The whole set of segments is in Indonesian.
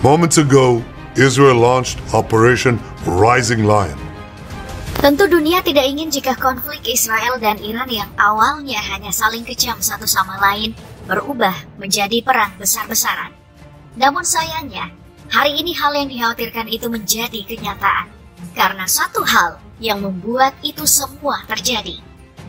Moments ago, Israel launched Operation Rising Lion. Tentu dunia tidak ingin jika konflik Israel dan Iran yang awalnya hanya saling kejam satu sama lain berubah menjadi perang besar-besaran. Namun sayangnya, hari ini hal yang dikhawatirkan itu menjadi kenyataan. Karena satu hal yang membuat itu semua terjadi.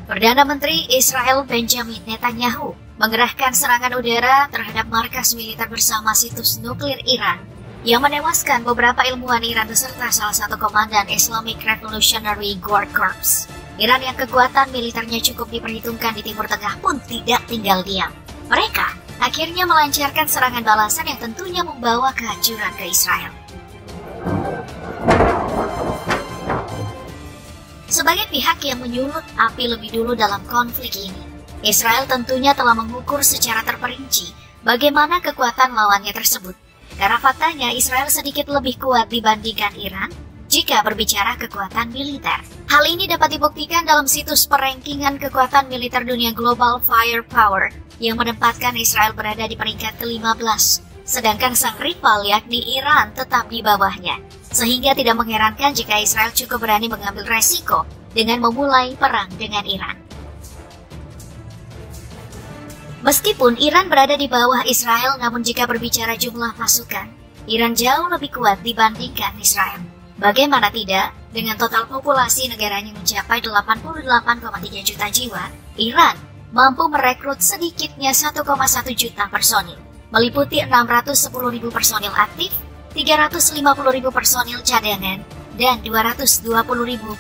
Perdana Menteri Israel Benjamin Netanyahu mengerahkan serangan udara terhadap markas militer bersama situs nuklir Iran yang menewaskan beberapa ilmuwan Iran beserta salah satu komandan Islamic Revolutionary Guard Corps. Iran yang kekuatan militernya cukup diperhitungkan di Timur Tengah pun tidak tinggal diam. Mereka akhirnya melancarkan serangan balasan yang tentunya membawa kehancuran ke Israel. Sebagai pihak yang menyulut api lebih dulu dalam konflik ini, Israel tentunya telah mengukur secara terperinci bagaimana kekuatan lawannya tersebut. Karena faktanya Israel sedikit lebih kuat dibandingkan Iran jika berbicara kekuatan militer. Hal ini dapat dibuktikan dalam situs perankingan kekuatan militer dunia Global Firepower yang menempatkan Israel berada di peringkat ke-15, sedangkan sang rival yakni Iran tetap di bawahnya. Sehingga tidak mengherankan jika Israel cukup berani mengambil resiko dengan memulai perang dengan Iran. Meskipun Iran berada di bawah Israel, namun jika berbicara jumlah pasukan, Iran jauh lebih kuat dibandingkan Israel. Bagaimana tidak, dengan total populasi negaranya mencapai 88,3 juta jiwa, Iran mampu merekrut sedikitnya 1,1 juta personil, meliputi 610.000 personil aktif, 350.000 personil cadangan, dan 220.000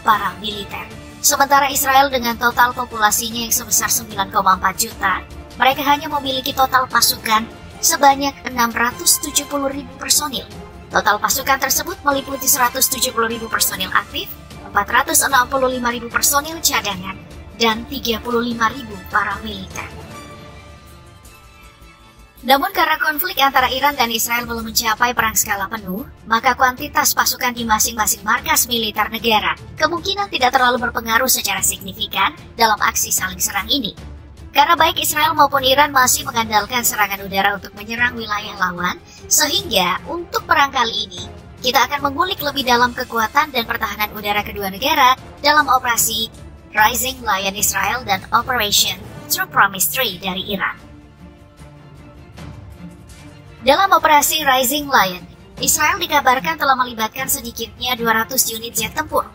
para militer. Sementara Israel dengan total populasinya yang sebesar 9,4 juta, mereka hanya memiliki total pasukan sebanyak 670.000 personil. Total pasukan tersebut meliputi 170.000 personil aktif, 465.000 personil cadangan, dan 35.000 para militer. Namun karena konflik antara Iran dan Israel belum mencapai perang skala penuh, maka kuantitas pasukan di masing-masing markas militer negara kemungkinan tidak terlalu berpengaruh secara signifikan dalam aksi saling serang ini. Karena baik Israel maupun Iran masih mengandalkan serangan udara untuk menyerang wilayah lawan, sehingga untuk perang kali ini, kita akan mengulik lebih dalam kekuatan dan pertahanan udara kedua negara dalam operasi Rising Lion Israel dan Operation True Promise 3 dari Iran. Dalam operasi Rising Lion, Israel dikabarkan telah melibatkan sedikitnya 200 unit jet tempur.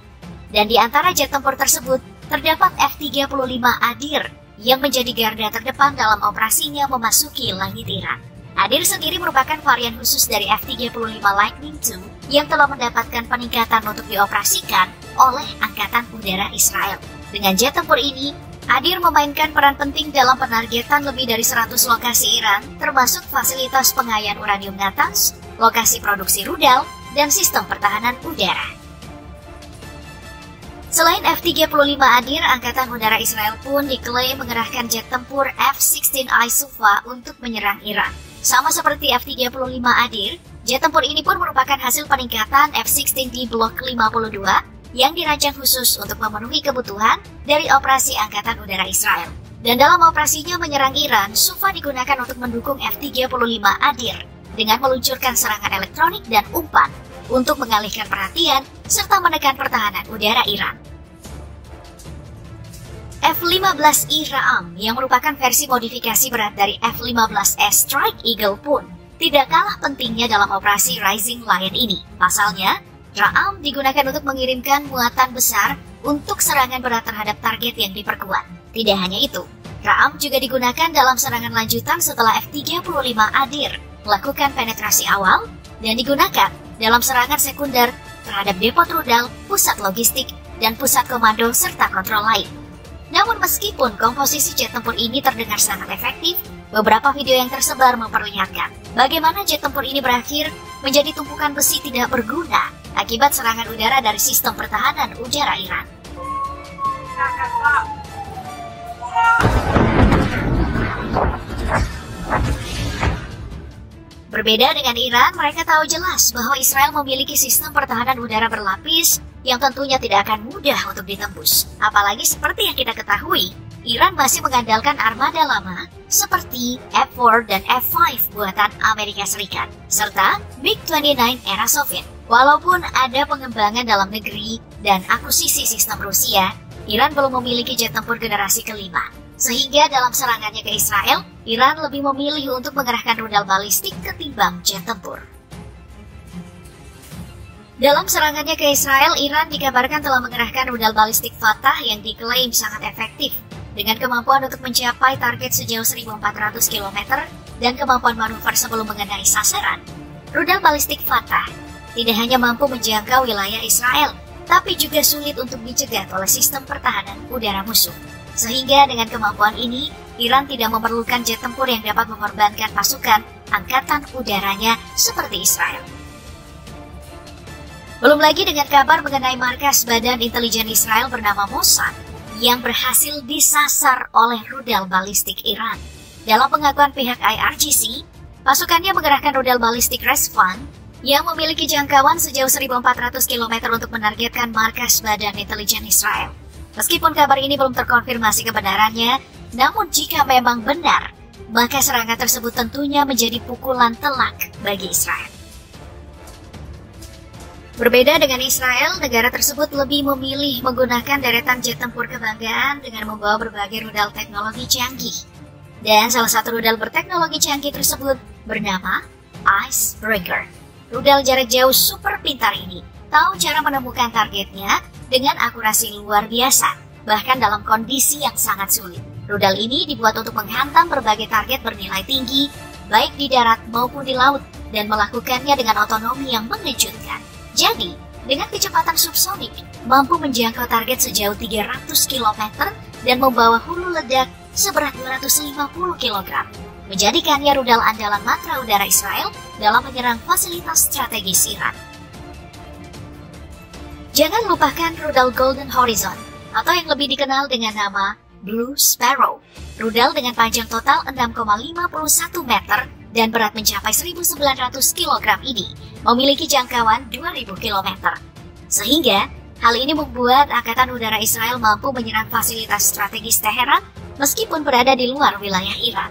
Dan di antara jet tempur tersebut, terdapat F-35 Adir yang menjadi garda terdepan dalam operasinya memasuki langit Iran. Adir sendiri merupakan varian khusus dari F-35 Lightning II yang telah mendapatkan peningkatan untuk dioperasikan oleh Angkatan Udara Israel. Dengan jet tempur ini, Adir memainkan peran penting dalam penargetan lebih dari 100 lokasi Iran, termasuk fasilitas pengaian uranium Natanz, lokasi produksi rudal, dan sistem pertahanan udara. Selain F-35 Adir, Angkatan Udara Israel pun diklaim mengerahkan jet tempur F-16I Sufa untuk menyerang Iran. Sama seperti F-35 Adir, jet tempur ini pun merupakan hasil peningkatan F-16D Block 52 yang dirancang khusus untuk memenuhi kebutuhan dari operasi Angkatan Udara Israel. Dan dalam operasinya menyerang Iran, Sufa digunakan untuk mendukung F-35 Adir dengan meluncurkan serangan elektronik dan umpan untuk mengalihkan perhatian serta menekan pertahanan udara Iran. F-15I Ra'am yang merupakan versi modifikasi berat dari F-15S Strike Eagle pun tidak kalah pentingnya dalam operasi Rising Lion ini. Pasalnya, Ra'am digunakan untuk mengirimkan muatan besar untuk serangan berat terhadap target yang diperkuat. Tidak hanya itu, Ra'am juga digunakan dalam serangan lanjutan setelah F-35 Adir melakukan penetrasi awal dan digunakan dalam serangan sekunder terhadap depot rudal, pusat logistik, dan pusat komando serta kontrol lain. Namun meskipun komposisi jet tempur ini terdengar sangat efektif, beberapa video yang tersebar memperlihatkan bagaimana jet tempur ini berakhir menjadi tumpukan besi tidak berguna akibat serangan udara dari sistem pertahanan udara Iran. Berbeda dengan Iran, mereka tahu jelas bahwa Israel memiliki sistem pertahanan udara berlapis yang tentunya tidak akan mudah untuk ditembus. Apalagi seperti yang kita ketahui, Iran masih mengandalkan armada lama seperti F-4 dan F-5 buatan Amerika Serikat, serta MiG-29 era Soviet. Walaupun ada pengembangan dalam negeri dan akuisisi sistem Rusia, Iran belum memiliki jet tempur generasi kelima. Sehingga dalam serangannya ke Israel, Iran lebih memilih untuk mengerahkan rudal balistik ketimbang jet tempur. Dalam serangannya ke Israel, Iran dikabarkan telah mengerahkan rudal balistik Fatah yang diklaim sangat efektif, dengan kemampuan untuk mencapai target sejauh 1.400 km dan kemampuan manuver sebelum mengenai sasaran. Rudal balistik Fatah tidak hanya mampu menjangkau wilayah Israel, tapi juga sulit untuk dicegat oleh sistem pertahanan udara musuh. Sehingga dengan kemampuan ini, Iran tidak memerlukan jet tempur yang dapat mengorbankan pasukan angkatan udaranya seperti Israel. Belum lagi dengan kabar mengenai markas Badan Intelijen Israel bernama Mossad yang berhasil disasar oleh rudal balistik Iran. Dalam pengakuan pihak IRGC, pasukannya mengerahkan rudal balistik Resvan yang memiliki jangkauan sejauh 1.400 km untuk menargetkan markas Badan Intelijen Israel. Meskipun kabar ini belum terkonfirmasi kebenarannya, namun jika memang benar, maka serangan tersebut tentunya menjadi pukulan telak bagi Israel. Berbeda dengan Israel, negara tersebut lebih memilih menggunakan deretan jet tempur kebanggaan dengan membawa berbagai rudal teknologi canggih. Dan salah satu rudal berteknologi canggih tersebut bernama Icebreaker. Rudal jarak jauh super pintar ini tahu cara menemukan targetnya dengan akurasi luar biasa, bahkan dalam kondisi yang sangat sulit. Rudal ini dibuat untuk menghantam berbagai target bernilai tinggi, baik di darat maupun di laut, dan melakukannya dengan otonomi yang mengejutkan. Jadi, dengan kecepatan subsonik, mampu menjangkau target sejauh 300 km dan membawa hulu ledak seberat 250 kg, menjadikannya rudal andalan matra udara Israel dalam menyerang fasilitas strategis Iran. Jangan lupakan rudal Golden Horizon, atau yang lebih dikenal dengan nama Blue Sparrow. Rudal dengan panjang total 6,51 meter dan berat mencapai 1.900 kg ini memiliki jangkauan 2.000 km. Sehingga, hal ini membuat Angkatan Udara Israel mampu menyerang fasilitas strategis Teheran meskipun berada di luar wilayah Iran.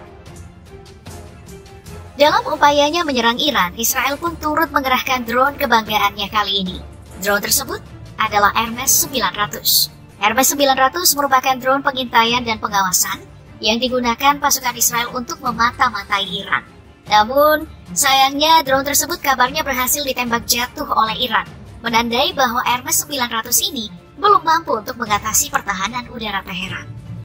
Dalam upayanya menyerang Iran, Israel pun turut mengerahkan drone kebanggaannya kali ini. Drone tersebut adalah Hermes 900. Hermes 900 merupakan drone pengintaian dan pengawasan yang digunakan pasukan Israel untuk memata-matai Iran. Namun, sayangnya drone tersebut kabarnya berhasil ditembak jatuh oleh Iran, menandai bahwa Hermes 900 ini belum mampu untuk mengatasi pertahanan udara Teheran.